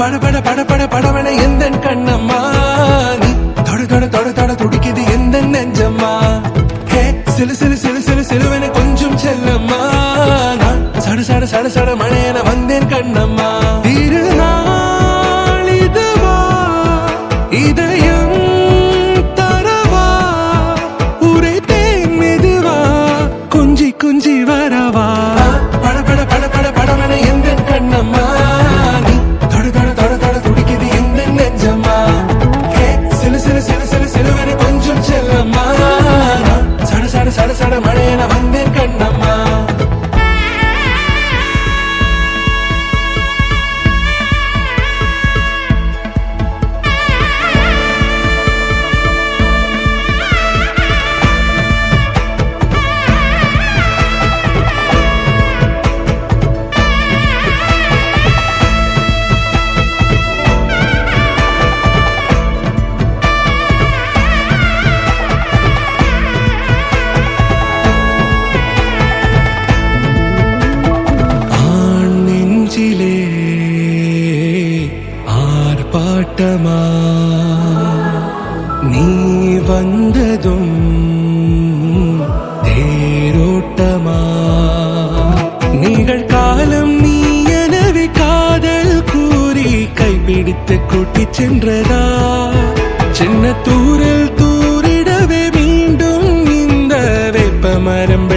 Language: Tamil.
பட பட பட பட படவன எந்த கண்ணம்மா நீ தொட தொட தொட தொட துடிக்குது எந்த நெஞ்சம்மா ஹே சிலு சிலு சிலு சிலு சிலுவன கொஞ்சம் செல்லம்மா நான் சட சட சட சட மழையன வந்தேன் கண்ணம்மா திருநாள் இதுவா இதயம் தரவா உரைத்தேன் மெதுவா கொஞ்சி கொஞ்சி வரவா பட பட பட பட படவன எந்த கண்ணம்மா நீ தொட தொட தொட தொட துடிக்குது எந்த நெஞ்சம்மா ஹே சிலு சிலு சிலு சிலு சிலுவன கொஞ்சம் செல்லம்மா நான் சட சட சட சட மழையன வந்தேன் கண்ணம்மா ஆர்ப்பாட்டமா நீ வந்ததும் தேரோட்டமா நிகழ்காலம் நீ எனவே காதல் கூறி கைப்பிடித்து கூட்டிச் சென்றதா சின்ன தூரல் தூரிடவே மீண்டும் இந்த வெப்பமரம்